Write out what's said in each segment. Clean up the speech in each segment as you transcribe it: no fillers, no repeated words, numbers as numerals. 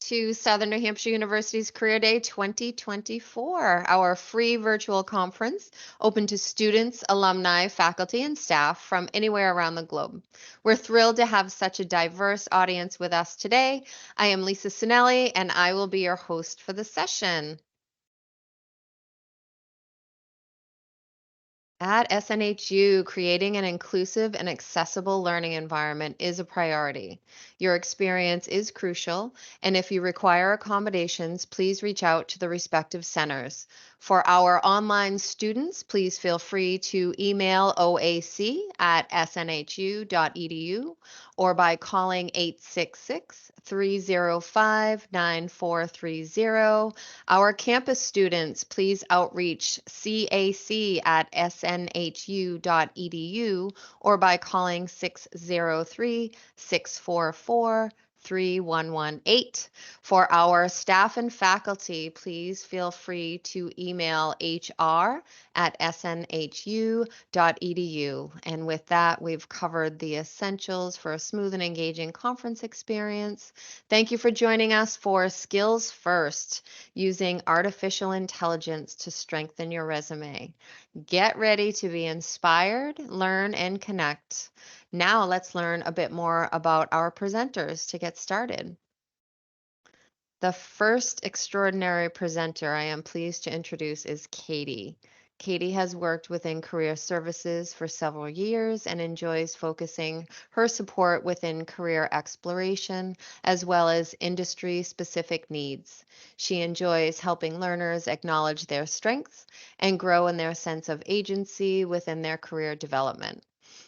to Southern New Hampshire University's Career Day 2024, our free virtual conference open to students, alumni, faculty, and staff from anywhere around the globe. We're thrilled to have such a diverse audience with us today. I am Lisa Sinelli, and I will be your host for the session. At SNHU, creating an inclusive and accessible learning environment is a priority. Your experience is crucial, and if you require accommodations, please reach out to the respective centers. For our online students, please feel free to email oac@snhu.edu or by calling 866-305-9430. Our campus students, please outreach cac@snhu.edu or by calling 603-644-3118. For our staff and faculty, please feel free to email hr@snhu.edu. And with that, we've covered the essentials for a smooth and engaging conference experience. Thank you for joining us for Skills First, using artificial intelligence to strengthen your resume. Get ready to be inspired, learn, and connect. Now let's learn a bit more about our presenters to get started. The first extraordinary presenter I am pleased to introduce is Katie. Katie has worked within career services for several years and enjoys focusing her support within career exploration as well as industry-specific needs. She enjoys helping learners acknowledge their strengths and grow in their sense of agency within their career development.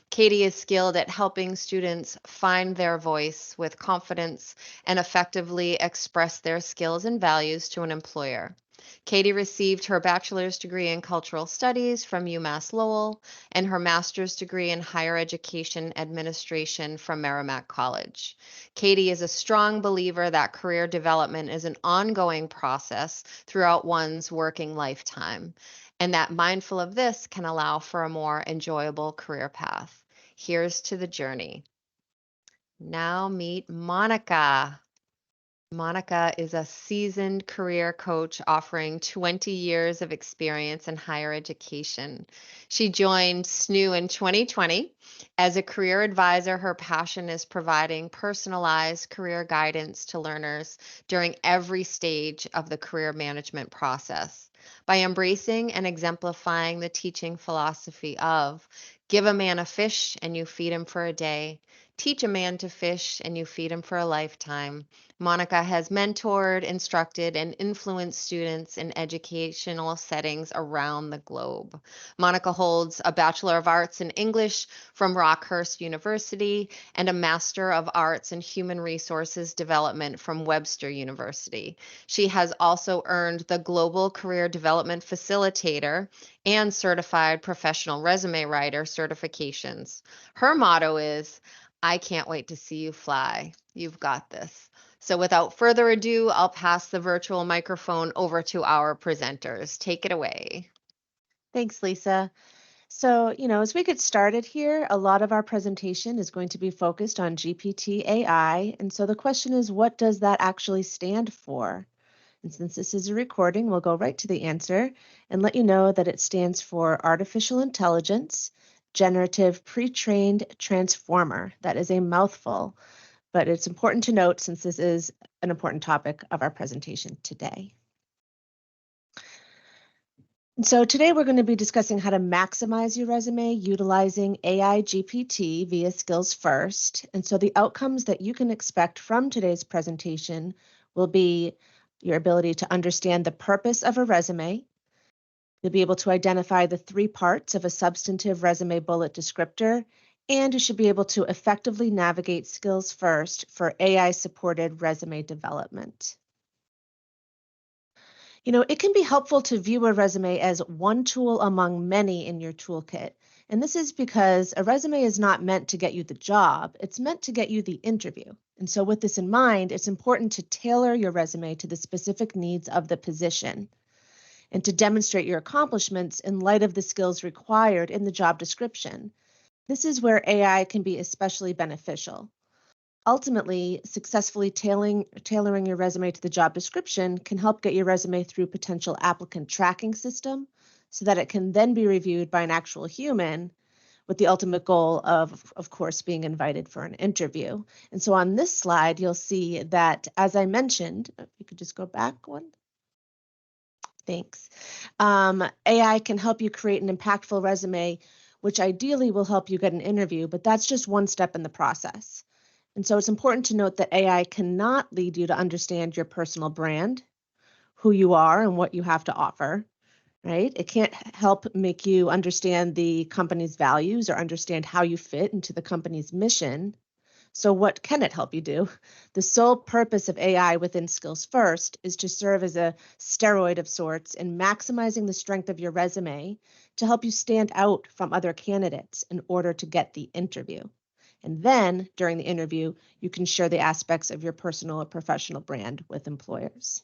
Katie is skilled at helping students find their voice with confidence and effectively express their skills and values to an employer. Katie received her bachelor's degree in cultural studies from UMass Lowell and her master's degree in higher education administration from Merrimack College. Katie is a strong believer that career development is an ongoing process throughout one's working lifetime, and that mindful of this can allow for a more enjoyable career path. Here's to the journey. Now meet Monica. Monica is a seasoned career coach offering 20 years of experience in higher education. She joined SNU in 2020. As a career advisor, her passion is providing personalized career guidance to learners during every stage of the career management process. By embracing and exemplifying the teaching philosophy of give a man a fish and you feed him for a day, teach a man to fish and you feed him for a lifetime, Monica has mentored, instructed, and influenced students in educational settings around the globe. Monica holds a Bachelor of Arts in English from Rockhurst University and a Master of Arts in Human Resources Development from Webster University. She has also earned the Global Career Development Facilitator and Certified Professional Resume Writer certifications. Her motto is, I can't wait to see you fly. You've got this. So without further ado, I'll pass the virtual microphone over to our presenters. Take it away. Thanks, Lisa. So, as we get started here, a lot of our presentation is going to be focused on GPT AI. And so the question is, what does that actually stand for? And since this is a recording, we'll go right to the answer and let you know that it stands for Artificial Intelligence Generative Pre-trained Transformer. That is a mouthful, but it's important to note since this is an important topic of our presentation today. And so today we're going to be discussing how to maximize your resume utilizing AI GPT via SkillsFirst. And so the outcomes that you can expect from today's presentation will be your ability to understand the purpose of a resume. You'll be able to identify the 3 parts of a substantive resume bullet descriptor, and you should be able to effectively navigate SkillsFirst for AI-supported resume development. It can be helpful to view a resume as one tool among many in your toolkit. And this is because a resume is not meant to get you the job, it's meant to get you the interview. And so with this in mind, it's important to tailor your resume to the specific needs of the position and to demonstrate your accomplishments in light of the skills required in the job description. This is where AI can be especially beneficial. Ultimately, successfully tailoring your resume to the job description can help get your resume through potential applicant tracking system so that it can then be reviewed by an actual human with the ultimate goal of course, being invited for an interview. And so on this slide, you'll see that, as I mentioned, if you could just go back one. Thanks. AI can help you create an impactful resume, which ideally will help you get an interview, but that's just one step in the process. And so it's important to note that AI cannot lead you to understand your personal brand, who you are, and what you have to offer, right? It can't help make you understand the company's values or understand how you fit into the company's mission. So what can it help you do? The sole purpose of AI within SkillsFirst is to serve as a steroid of sorts in maximizing the strength of your resume to help you stand out from other candidates in order to get the interview. And then during the interview, you can share the aspects of your personal or professional brand with employers.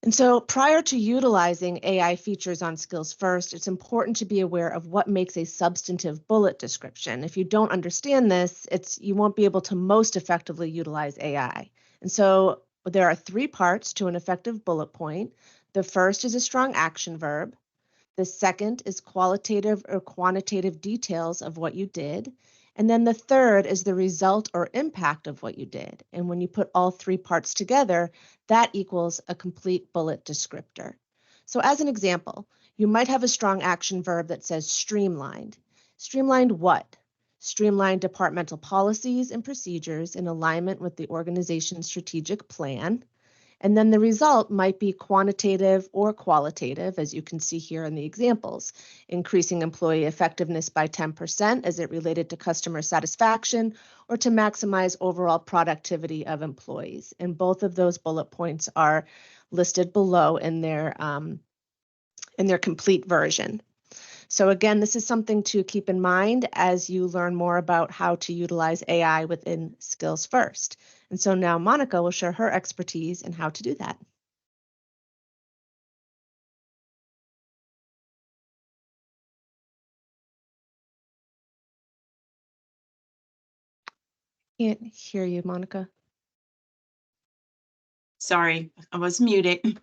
And so prior to utilizing AI features on SkillsFirst, it's important to be aware of what makes a substantive bullet description. If you don't understand this, you won't be able to most effectively utilize AI. And so there are 3 parts to an effective bullet point. The first is a strong action verb. The second is qualitative or quantitative details of what you did. And then the third is the result or impact of what you did. And when you put all 3 parts together, that equals a complete bullet descriptor. So as an example, you might have a strong action verb that says streamlined. Streamlined what? Streamlined departmental policies and procedures in alignment with the organization's strategic plan. And then the result might be quantitative or qualitative, as you can see here in the examples, increasing employee effectiveness by 10% as it related to customer satisfaction or to maximize overall productivity of employees. And both of those bullet points are listed below in their complete version. So again, this is something to keep in mind as you learn more about how to utilize AI within SkillsFirst. And so now Monica will share her expertise in how to do that. Can't hear you, Monica. Sorry, I was muted.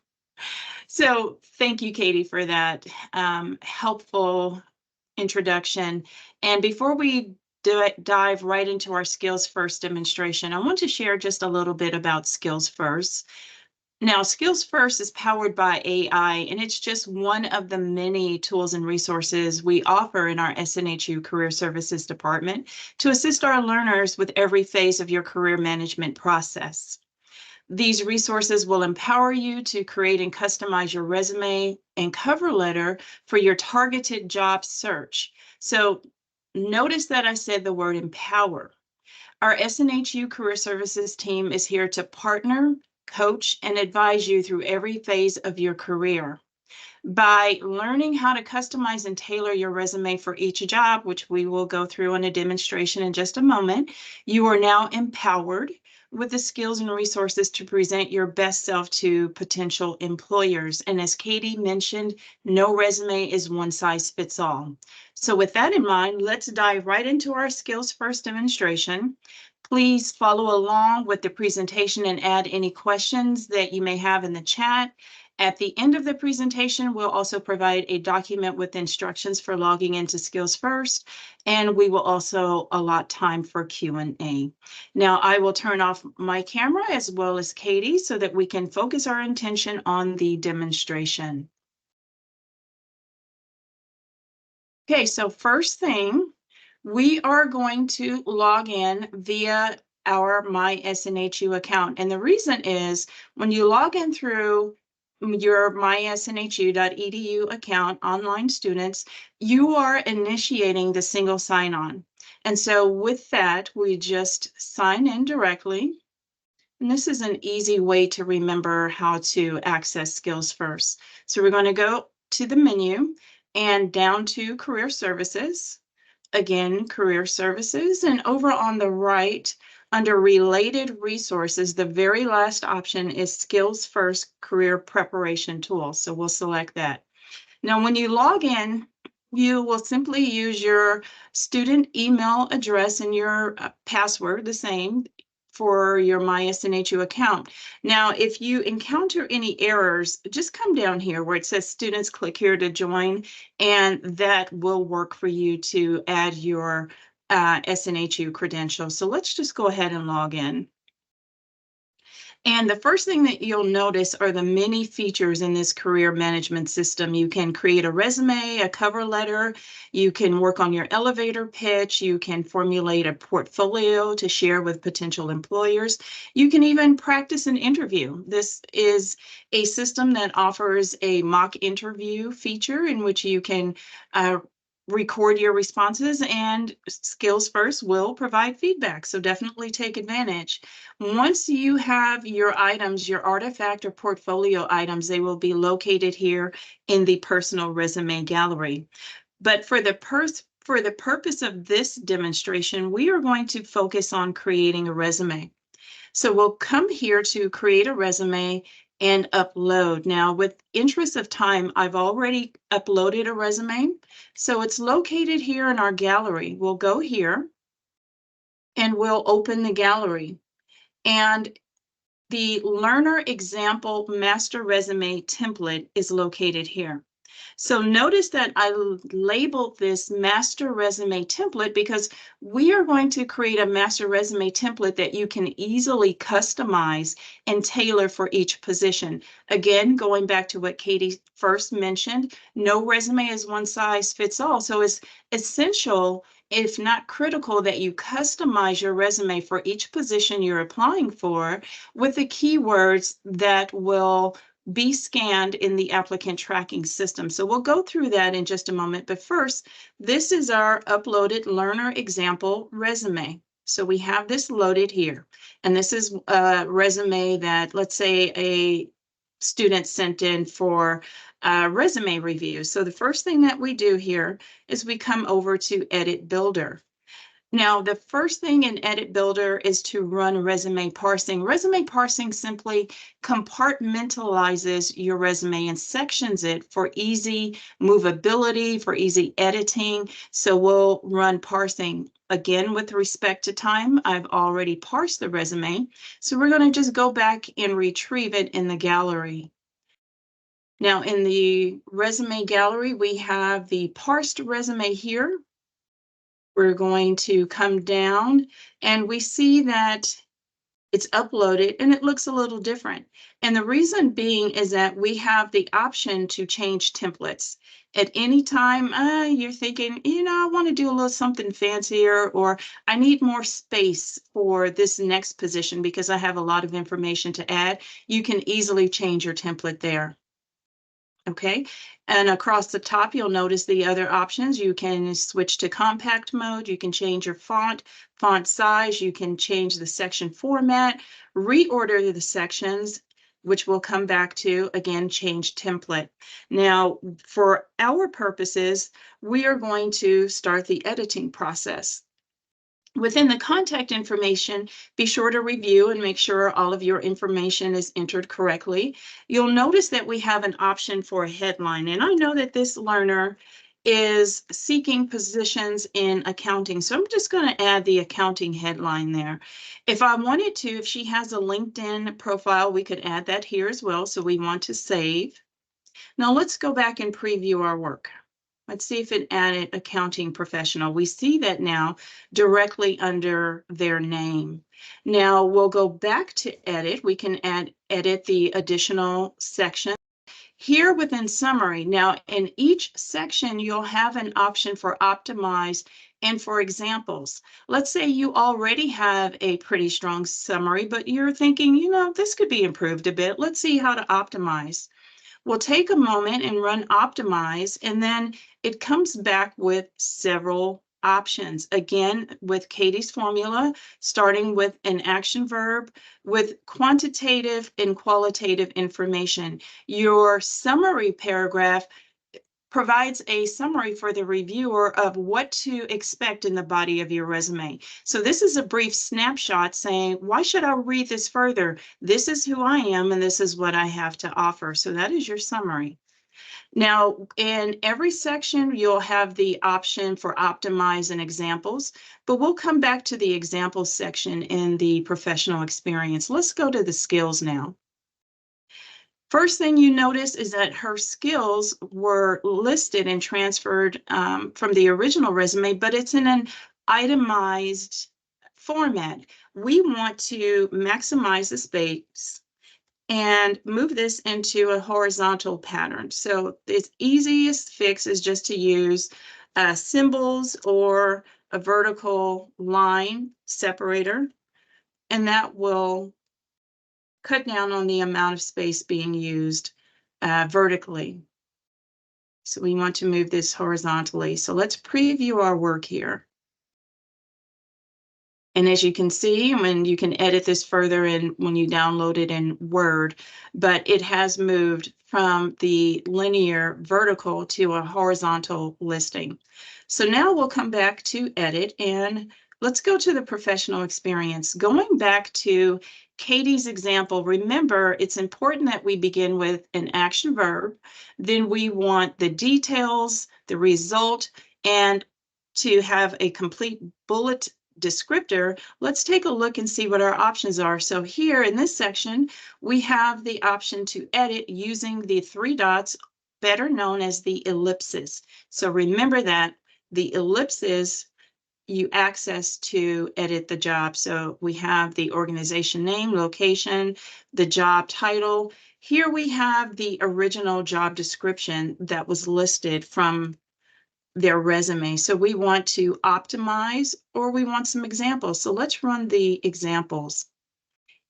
So thank you, Katie, for that helpful introduction. And before we dive right into our SkillsFirst demonstration, I want to share just a little bit about SkillsFirst. Now, SkillsFirst is powered by AI, and it's just one of the many tools and resources we offer in our SNHU Career Services Department to assist our learners with every phase of your career management process. These resources will empower you to create and customize your resume and cover letter for your targeted job search. So notice that I said the word empower. Our SNHU Career Services team is here to partner, coach, and advise you through every phase of your career. By learning how to customize and tailor your resume for each job, which we will go through in a demonstration in just a moment, you are now empowered with the skills and resources to present your best self to potential employers. And as Katie mentioned, no resume is one size fits all. So with that in mind, let's dive right into our SkillsFirst demonstration. Please follow along with the presentation and add any questions that you may have in the chat. At the end of the presentation, we'll also provide a document with instructions for logging into SkillsFirst, and we will also allot time for Q&A. Now, I will turn off my camera as well as Katie so that we can focus our attention on the demonstration. Okay, so first thing, we are going to log in via our My SNHU account. And the reason is when you log in through your mysnhu.edu account, online students, you are initiating the single sign-on. And so with that, we just sign in directly. And this is an easy way to remember how to access SkillsFirst. So we're going to go to the menu and down to Career Services. Again, Career Services, and over on the right, under Related Resources, the very last option is SkillsFirst Career Preparation Tool. So we'll select that. Now, when you log in you will simply use your student email address and your password, the same for your MySNHU account. Now, if you encounter any errors, just come down here where it says students, click here to join, and that will work for you to add your SNHU credential. So let's just go ahead and log in. And the first thing that you'll notice are the many features in this career management system. You can create a resume, a cover letter, you can work on your elevator pitch, you can formulate a portfolio to share with potential employers. You can even practice an interview. This is a system that offers a mock interview feature in which you can record your responses, and SkillsFirst will provide feedback. So definitely take advantage. Once you have your items, your artifact or portfolio items, they will be located here in the personal resume gallery. But for the purpose of this demonstration, we are going to focus on creating a resume. So we'll come here to create a resume and upload. Now, with interest of time, I've already uploaded a resume. So it's located here in our gallery. We'll go here and we'll open the gallery. And the learner example master resume template is located here. So notice that I labeled this master resume template because we are going to create a master resume template that you can easily customize and tailor for each position. Again, going back to what Katie first mentioned, no resume is one size fits all. So it's essential, if not critical, that you customize your resume for each position you're applying for with the keywords that will be scanned in the applicant tracking system. So we'll go through that in just a moment. But first, this is our uploaded learner example resume. So we have this loaded here. And this is a resume that, let's say, a student sent in for resume review. So the first thing that we do here is we come over to Edit Builder. Now, the first thing in Edit Builder is to run resume parsing. Resume parsing simply compartmentalizes your resume and sections it for easy movability, for easy editing. So we'll run parsing. Again, with respect to time, I've already parsed the resume. So we're going to just go back and retrieve it in the gallery. Now, in the resume gallery, we have the parsed resume here. We're going to come down and we see that it's uploaded and it looks a little different. And the reason being is that we have the option to change templates. At any time, you're thinking, I want to do a little something fancier, or I need more space for this next position because I have a lot of information to add. You can easily change your template there. Okay, and across the top, you'll notice the other options. You can switch to compact mode. You can change your font size. You can change the section format, reorder the sections, which we'll come back to, again, change template. Now, for our purposes, we are going to start the editing process. Within the contact information, be sure to review and make sure all of your information is entered correctly. You'll notice that we have an option for a headline, and I know that this learner is seeking positions in accounting, so I'm just going to add the accounting headline there. If I wanted to, if she has a LinkedIn profile, we could add that here as well, so we want to save. Now let's go back and preview our work. Let's see if it added accounting professional. We see that now directly under their name. Now we'll go back to edit. We can edit the additional section. Here within summary, now in each section, you'll have an option for optimize and for examples. Let's say you already have a pretty strong summary, but you're thinking, this could be improved a bit. Let's see how to optimize. We'll take a moment and run optimize, and then it comes back with several options. Again, with Katie's formula, starting with an action verb with quantitative and qualitative information. Your summary paragraph provides a summary for the reviewer of what to expect in the body of your resume. So this is a brief snapshot saying, why should I read this further? This is who I am, and this is what I have to offer. So that is your summary. Now, in every section, you'll have the option for optimize and examples, but we'll come back to the examples section in the professional experience. Let's go to the skills now. First thing you notice is that her skills were listed and transferred from the original resume, but it's in an itemized format. We want to maximize the space and move this into a horizontal pattern. So the easiest fix is just to use symbols or a vertical line separator, and that will cut down on the amount of space being used vertically. So we want to move this horizontally. So let's preview our work here. And as you can see, when you can edit this further in when you download it in Word, but it has moved from the linear vertical to a horizontal listing. So now we'll come back to edit and let's go to the professional experience. Going back to Katie's example, remember it's important that we begin with an action verb, then we want the details, the result, and to have a complete bullet descriptor. Let's take a look and see what our options are. So here in this section, we have the option to edit using the three dots, better known as the ellipses. So remember that the ellipses you access to edit the job. So we have the organization name, location, the job title. Here we have the original job description that was listed from their resume. So we want to optimize or we want some examples. So let's run the examples.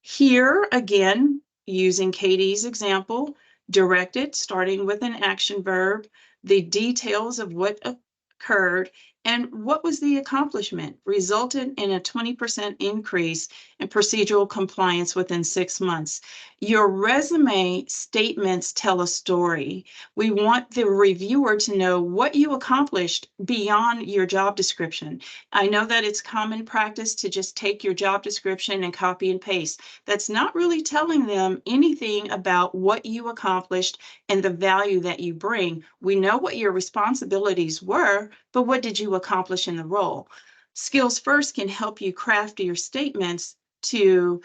Here again, using Katie's example, directed, starting with an action verb, the details of what occurred and what was the accomplishment, resulted in a 20% increase in procedural compliance within 6 months. Your resume statements tell a story. We want the reviewer to know what you accomplished beyond your job description. I know that it's common practice to just take your job description and copy and paste. That's not really telling them anything about what you accomplished and the value that you bring. We know what your responsibilities were, but what did you accomplish in the role? SkillsFirst can help you craft your statements to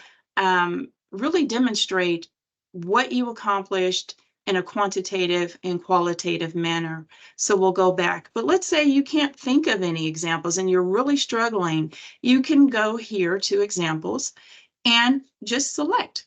really demonstrate what you accomplished in a quantitative and qualitative manner. So we'll go back. But let's say you can't think of any examples and you're really struggling. You can go here to examples and just select.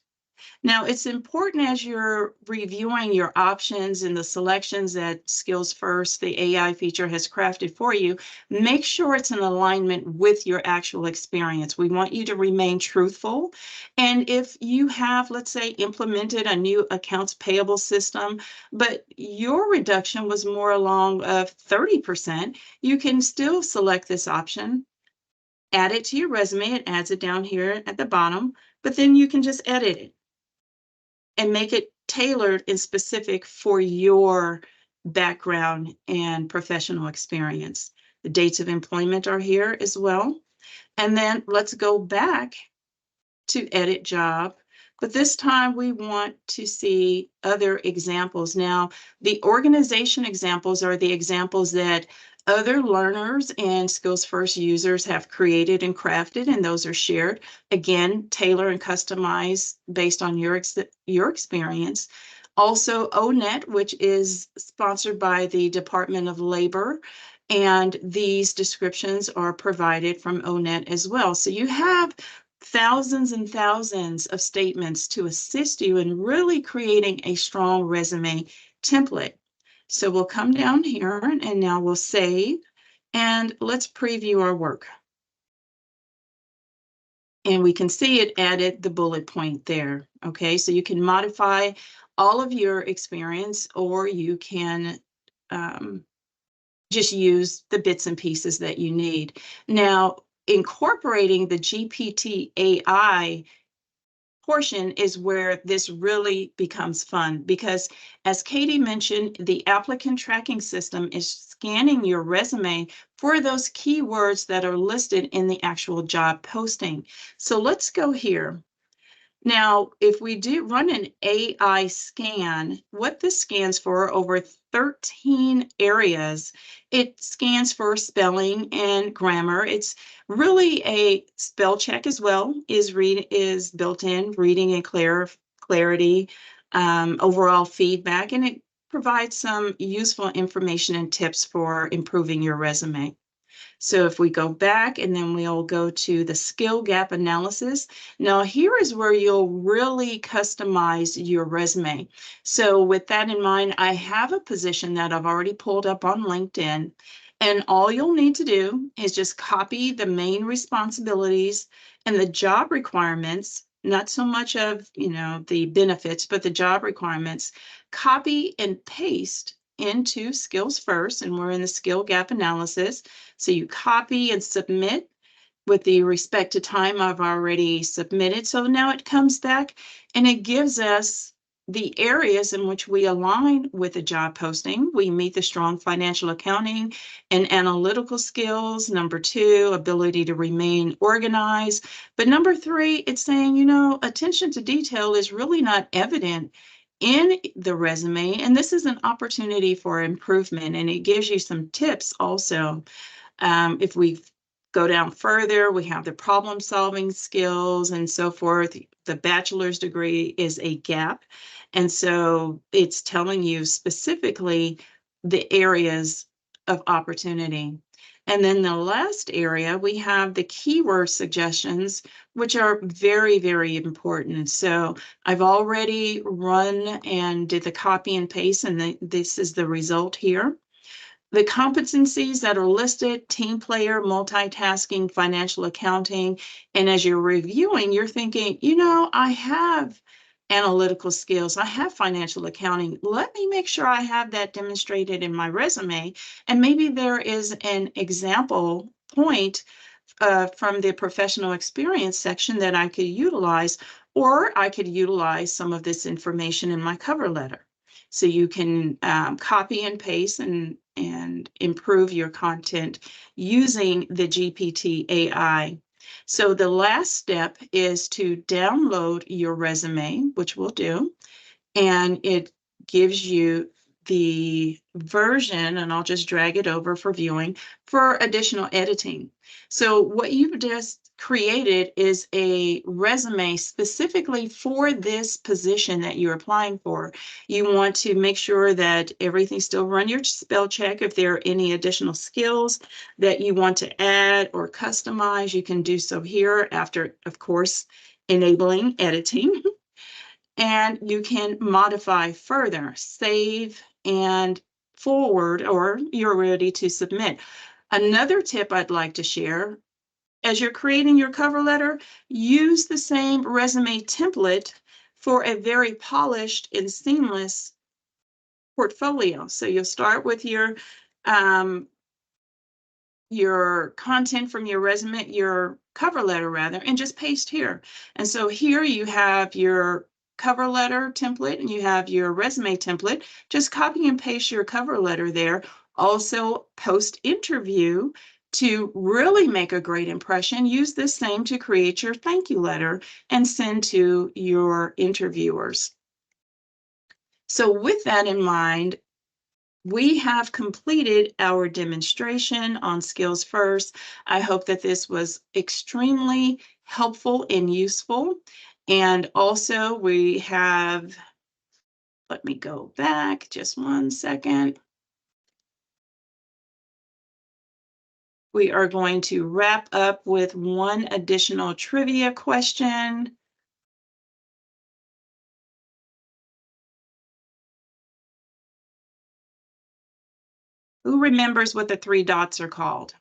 Now, it's important as you're reviewing your options and the selections that SkillsFirst, the AI feature, has crafted for you, make sure it's in alignment with your actual experience. We want you to remain truthful. And if you have, let's say, implemented a new accounts payable system, but your reduction was more along of 30%, you can still select this option, add it to your resume. It adds it down here at the bottom, but then you can just edit it and make it tailored and specific for your background and professional experience. The dates of employment are here as well. And then let's go back to edit job, but this time we want to see other examples. Now, the organization examples are the examples that other learners and SkillsFirst users have created and crafted, and those are shared. Again, tailor and customize based on your experience. Also, ONET, which is sponsored by the Department of Labor, and these descriptions are provided from ONET as well. So you have thousands and thousands of statements to assist you in really creating a strong resume template. So we'll come down here and now we'll save and let's preview our work. And we can see it added the bullet point there. Okay, so you can modify all of your experience or you can just use the bits and pieces that you need. Now, incorporating the GPT AI portion is where this really becomes fun because, as Katie mentioned, the applicant tracking system is scanning your resume for those keywords that are listed in the actual job posting. So let's go here. Now, if we do run an AI scan, what this scans for over 13 areas, it scans for spelling and grammar. It's really a spell check as well, is built in, reading and clarity, overall feedback, and it provides some useful information and tips for improving your resume. So if we go back and then we'll go to the skill gap analysis. Now here is where you'll really customize your resume. So with that in mind, I have a position that I've already pulled up on LinkedIn. And all you'll need to do is just copy the main responsibilities and the job requirements, not so much of, the benefits, but the job requirements, copy and paste into SkillsFirst, and we're in the skill gap analysis. So you copy and submit with the respective time I've already submitted. So now it comes back and it gives us the areas in which we align with the job posting. We meet the strong financial accounting and analytical skills. Number 2, ability to remain organized. But number 3, it's saying, attention to detail is really not evident in the resume. And this is an opportunity for improvement. And it gives you some tips also. If we go down further, we have the problem solving skills and so forth. The bachelor's degree is a gap. And so it's telling you specifically the areas of opportunity. And then the last area, we have the keyword suggestions, which are very, very important. So I've already run and did the copy and paste, and this is the result here. The competencies that are listed: team player, multitasking, financial accounting. And as you're reviewing, you're thinking, I have analytical skills, I have financial accounting. Let me make sure I have that demonstrated in my resume. And maybe there is an example point from the professional experience section that I could utilize, or I could utilize some of this information in my cover letter. So you can copy and paste and improve your content using the GPT AI. So the last step is to download your resume, which we'll do, and it gives you the version, and I'll just drag it over for viewing for additional editing. So what you've just created is a resume specifically for this position that you're applying for. You want to make sure that everything still run your spell check. If there are any additional skills that you want to add or customize, you can do so here after, of course, enabling editing. And you can modify further, save and forward, or you're ready to submit. Another tip I'd like to share: as you're creating your cover letter, use the same resume template for a very polished and seamless portfolio. So you'll start with your content from your resume, your cover letter rather, and just paste here. And so here you have your cover letter template and you have your resume template. Just copy and paste your cover letter there. Also, post interview, to really make a great impression, use this same to create your thank you letter and send to your interviewers. So with that in mind, we have completed our demonstration on SkillsFirst. I hope that this was extremely helpful and useful. And also we have, let me go back just one second. We are going to wrap up with one additional trivia question. Who remembers what the 3 dots are called?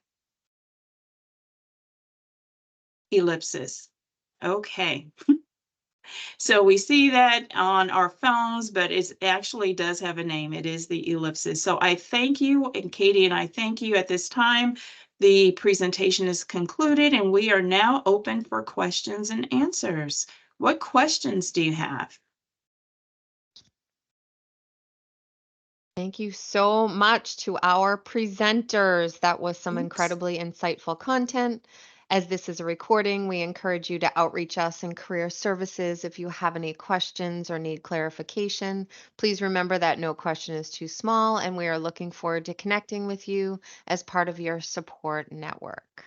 Ellipsis. Okay. So we see that on our phones, but it actually does have a name. It is the ellipsis. So I thank you, and Katie and I thank you at this time. The presentation is concluded, and we are now open for questions and answers. What questions do you have? Thank you so much to our presenters. That was some Oops. incredibly insightful content. As this is a recording, we encourage you to outreach us in career services if you have any questions or need clarification. Please remember that no question is too small, and we are looking forward to connecting with you as part of your support network.